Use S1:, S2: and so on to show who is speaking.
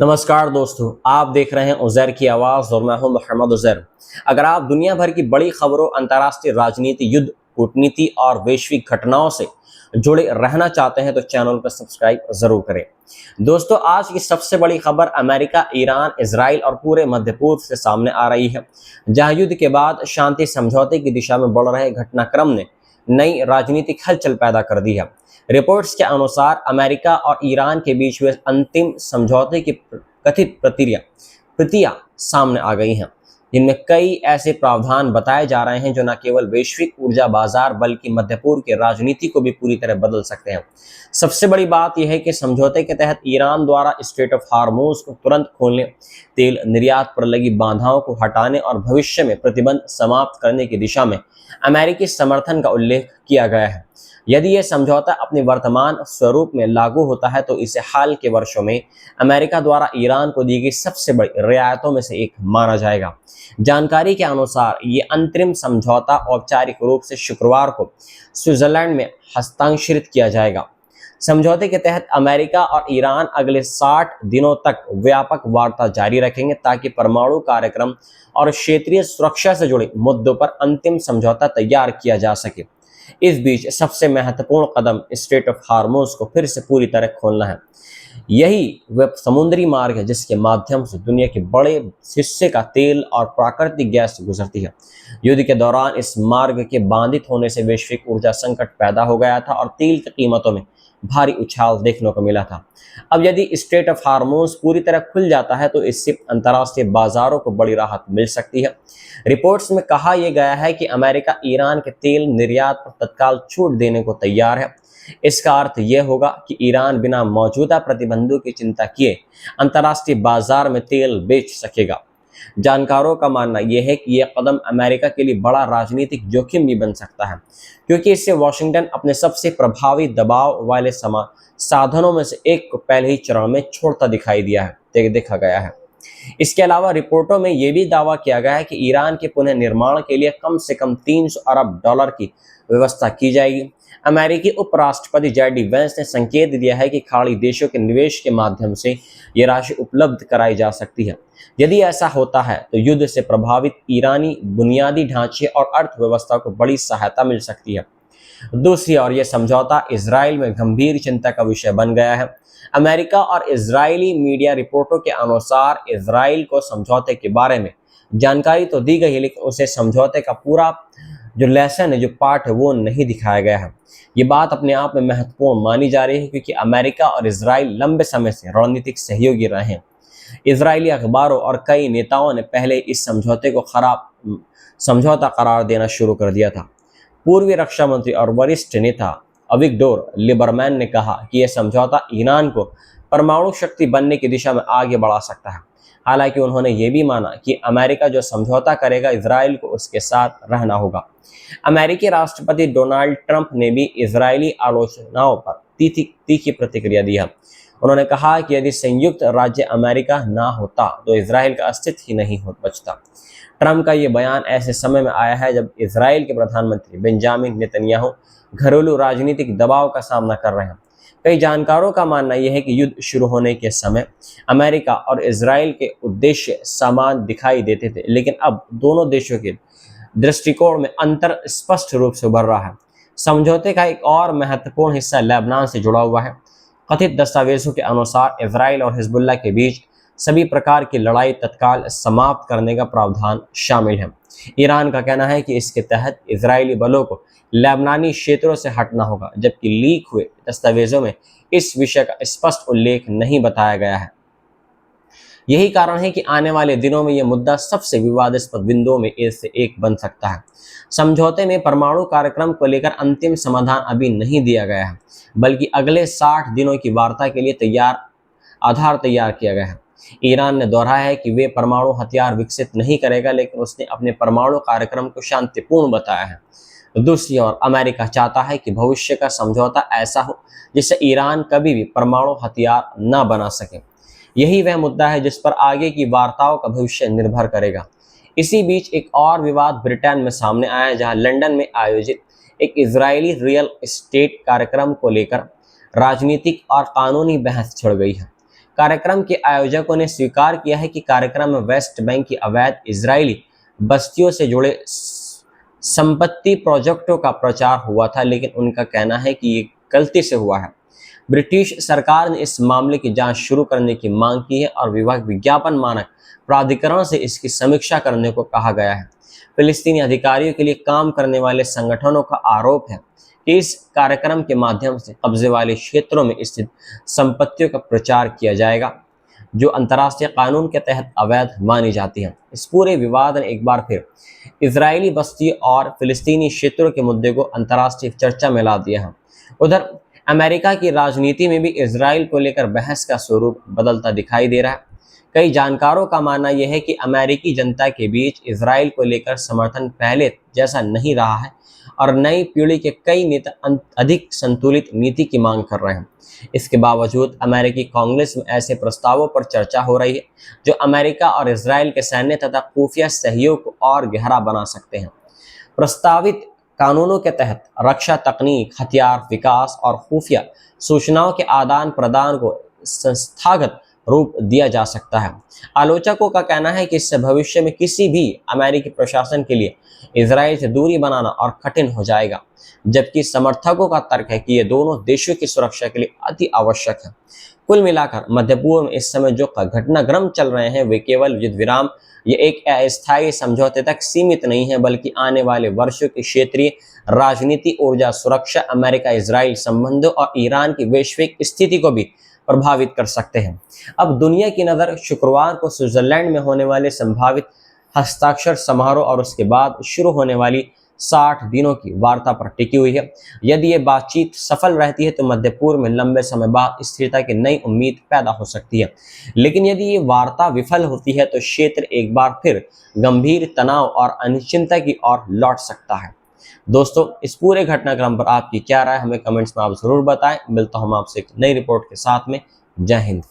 S1: नमस्कार दोस्तों, आप देख रहे हैं उज़ैर की आवाज़ और मैं हूं मोहम्मद उज़ैर। अगर आप दुनिया भर की बड़ी खबरों, अंतर्राष्ट्रीय राजनीति, युद्ध, कूटनीति और वैश्विक घटनाओं से जुड़े रहना चाहते हैं तो चैनल को सब्सक्राइब ज़रूर करें। दोस्तों, आज की सबसे बड़ी खबर अमेरिका, ईरान, इजराइल और पूरे मध्य पूर्व से सामने आ रही है, जहां युद्ध के बाद शांति समझौते की दिशा में बढ़ रहे घटनाक्रम ने नई राजनीतिक हलचल पैदा कर दी है। रिपोर्ट्स के अनुसार अमेरिका और ईरान के बीच हुए अंतिम समझौते की कथित प्रतियां सामने आ गई हैं, जिनमें कई ऐसे प्रावधान बताए जा रहे हैं जो न केवल वैश्विक ऊर्जा बाजार बल्कि मध्य पूर्व की राजनीति को भी पूरी तरह बदल सकते हैं। सबसे बड़ी बात यह है कि समझौते के तहत ईरान द्वारा स्ट्रेट ऑफ हार्मोज को तुरंत खोलने, तेल निर्यात पर लगी बाधाओं को हटाने और भविष्य में प्रतिबंध समाप्त करने की दिशा में अमेरिकी समर्थन का उल्लेख किया गया है। यदि यह समझौता अपने वर्तमान स्वरूप में लागू होता है तो इसे हाल के वर्षों में अमेरिका द्वारा ईरान को दी गई सबसे बड़ी रियायतों में से एक माना जाएगा। जानकारी के अनुसार ये अंतरिम समझौता औपचारिक रूप से शुक्रवार को स्विट्जरलैंड में हस्ताक्षरित किया जाएगा। समझौते के तहत अमेरिका और ईरान अगले 60 दिनों तक व्यापक वार्ता जारी रखेंगे ताकि परमाणु कार्यक्रम और क्षेत्रीय सुरक्षा से जुड़े मुद्दों पर अंतिम समझौता तैयार किया जा सके। इस बीच सबसे महत्वपूर्ण कदम स्ट्रेट ऑफ हार्मोज को फिर से पूरी तरह खोलना है। यही वह समुद्री मार्ग है जिसके माध्यम से दुनिया के बड़े हिस्से का तेल और प्राकृतिक गैस गुजरती है। युद्ध के दौरान इस मार्ग के बाधित होने से वैश्विक ऊर्जा संकट पैदा हो गया था और तेल की कीमतों में भारी उछाल देखने को मिला था। अब यदि स्ट्रेट ऑफ हार्मोज पूरी तरह खुल जाता है तो इससे अंतर्राष्ट्रीय बाजारों को बड़ी राहत मिल सकती है। रिपोर्ट्स में कहा यह गया है कि अमेरिका ईरान के तेल निर्यात पर तत्काल छूट देने को तैयार है। इसका अर्थ यह होगा कि ईरान बिना मौजूदा प्रतिबंधों की चिंता किए अंतर्राष्ट्रीय बाजार में तेल बेच सकेगा। जानकारों का मानना यह है कि यह कदम अमेरिका के लिए बड़ा राजनीतिक जोखिम भी बन सकता है, क्योंकि इससे वॉशिंगटन अपने सबसे प्रभावी दबाव वाले साधनों में से एक को पहले ही चरण में छोड़ता देखा गया है। इसके अलावा रिपोर्टों में यह भी दावा किया गया है कि ईरान के पुनः निर्माण के लिए कम से कम $300 अरब की व्यवस्था की जाएगी। अमेरिकी उपराष्ट्रपति जेडी वेंस ने संकेत दिया है कि खाड़ी देशों के निवेश के माध्यम से ये राशि उपलब्ध कराई जा सकती है। यदि ऐसा होता है तो युद्ध से प्रभावित ईरानी बुनियादी ढांचे और अर्थव्यवस्था को बड़ी सहायता मिल सकती है। दूसरी ओर यह समझौता इजराइल में गंभीर चिंता का विषय बन गया है। अमेरिका और इजरायली मीडिया रिपोर्टों के अनुसार इजराइल को समझौते के बारे में जानकारी तो दी गई है, लेकिन उसे समझौते का पूरा जो लेसन है, जो पार्ट है, वो नहीं दिखाया गया है। ये बात अपने आप में महत्वपूर्ण मानी जा रही है, क्योंकि अमेरिका और इजराइल लंबे समय से रणनीतिक सहयोगी रहे हैं। इजरायली अखबारों और कई नेताओं ने पहले इस समझौते को खराब समझौता करार देना शुरू कर दिया था। पूर्वी रक्षा मंत्री और वरिष्ठ नेता अविगडोर लिबरमैन ने कहा कि यह समझौता ईरान को परमाणु शक्ति बनने की दिशा में आगे बढ़ा सकता है। हालांकि उन्होंने ये भी माना कि अमेरिका जो समझौता करेगा, इजराइल को उसके साथ रहना होगा। अमेरिकी राष्ट्रपति डोनाल्ड ट्रंप ने भी इजरायली आलोचनाओं पर तीखी प्रतिक्रिया दी है। उन्होंने कहा कि यदि संयुक्त राज्य अमेरिका ना होता तो इजराइल का अस्तित्व ही नहीं हो बचता। ट्रंप का ये बयान ऐसे समय में आया है जब इजराइल के प्रधानमंत्री बेंजामिन नेतन्याहू घरेलू राजनीतिक दबाव का सामना कर रहे हैं। कई जानकारों का मानना यह है कि युद्ध शुरू होने के समय अमेरिका और इजराइल के उद्देश्य समान दिखाई देते थे, लेकिन अब दोनों देशों के दृष्टिकोण में अंतर स्पष्ट रूप से उभर रहा है। समझौते का एक और महत्वपूर्ण हिस्सा लेबनान से जुड़ा हुआ है। कथित दस्तावेजों के अनुसार इजराइल और हिजबुल्लाह के बीच सभी प्रकार की लड़ाई तत्काल समाप्त करने का प्रावधान शामिल है। ईरान का कहना है कि इसके तहत इजरायली बलों को लेबनानी क्षेत्रों से हटना होगा, जबकि लीक हुए दस्तावेजों में इस विषय का स्पष्ट उल्लेख नहीं बताया गया है। यही कारण है कि आने वाले दिनों में यह मुद्दा सबसे विवादास्पद बिंदुओं में से एक बन सकता है। समझौते में परमाणु कार्यक्रम को लेकर अंतिम समाधान अभी नहीं दिया गया है, बल्कि अगले 60 दिनों की वार्ता के लिए आधार तैयार किया गया है। ईरान ने दोहराया है कि वे परमाणु हथियार विकसित नहीं करेगा, लेकिन उसने अपने परमाणु कार्यक्रम को शांतिपूर्ण बताया है। दूसरी ओर अमेरिका चाहता है कि भविष्य का समझौता ऐसा हो जिससे ईरान कभी भी परमाणु हथियार न बना सके। यही वह मुद्दा है जिस पर आगे की वार्ताओं का भविष्य निर्भर करेगा। इसी बीच एक और विवाद ब्रिटेन में सामने आया है, जहां लंदन में आयोजित एक इजरायली रियल एस्टेट कार्यक्रम को लेकर राजनीतिक और कानूनी बहस छिड़ गई है। कार्यक्रम के आयोजकों ने स्वीकार किया है कि कार्यक्रम में वेस्ट बैंक की अवैध इजरायली बस्तियों से जुड़े संपत्ति प्रोजेक्टों का प्रचार हुआ था, लेकिन उनका कहना है कि ये गलती से हुआ है। ब्रिटिश सरकार ने इस मामले की जांच शुरू करने की मांग की है और विज्ञापन मानक प्राधिकरण से इसकी समीक्षा करने को कहा गया है। फिलिस्तीनी अधिकारियों के लिए काम करने वाले संगठनों का आरोप है कि इस कार्यक्रम के माध्यम से कब्जे वाले क्षेत्रों में स्थित संपत्तियों का प्रचार किया जाएगा, जो अंतर्राष्ट्रीय कानून के तहत अवैध मानी जाती हैं। इस पूरे विवाद ने एक बार फिर इजरायली बस्ती और फिलिस्तीनी क्षेत्रों के मुद्दे को अंतर्राष्ट्रीय चर्चा में ला दिया है। उधर अमेरिका की राजनीति में भी इजराइल को लेकर बहस का स्वरूप बदलता दिखाई दे रहा है। कई जानकारों का मानना यह है कि अमेरिकी जनता के बीच इजराइल को लेकर समर्थन पहले जैसा नहीं रहा है और नई पीढ़ी के कई नेता अधिक संतुलित नीति की मांग कर रहे हैं। इसके बावजूद अमेरिकी कांग्रेस में ऐसे प्रस्तावों पर चर्चा हो रही है जो अमेरिका और इजराइल के सैन्य तथा खुफिया सहयोग को और गहरा बना सकते हैं। प्रस्तावित कानूनों के तहत रक्षा तकनीक, हथियार विकास और खुफिया सूचनाओं के आदान प्रदान को संस्थागत रूप दिया जा सकता है। आलोचकों का कहना है कि इससे भविष्य में किसी भी अमेरिकी प्रशासन के लिए इजराइल से दूरी बनाना और कठिन हो जाएगा, जबकि समर्थकों का तर्क है कि ये दोनों देशों की सुरक्षा के लिए अति आवश्यक है। कुल मिलाकर मध्य पूर्व में इस समय जो घटनाक्रम चल रहे हैं वे केवल युद्ध विराम या एक अस्थायी समझौते तक सीमित नहीं है, बल्कि आने वाले वर्षों की क्षेत्रीय राजनीति, ऊर्जा सुरक्षा, अमेरिका इजराइल संबंधों और ईरान की वैश्विक स्थिति को भी प्रभावित कर सकते हैं। अब दुनिया की नज़र शुक्रवार को स्विट्जरलैंड में होने वाले संभावित हस्ताक्षर समारोह और उसके बाद शुरू होने वाली 60 दिनों की वार्ता पर टिकी हुई है। यदि ये बातचीत सफल रहती है तो मध्य पूर्व में लंबे समय बाद स्थिरता की नई उम्मीद पैदा हो सकती है, लेकिन यदि ये वार्ता विफल होती है तो क्षेत्र एक बार फिर गंभीर तनाव और अनिश्चितता की ओर लौट सकता है। दोस्तों, इस पूरे घटनाक्रम पर आपकी क्या राय, हमें कमेंट्स में आप जरूर बताएं। मिलता हूं आपसे एक नई रिपोर्ट के साथ में। जय हिंद।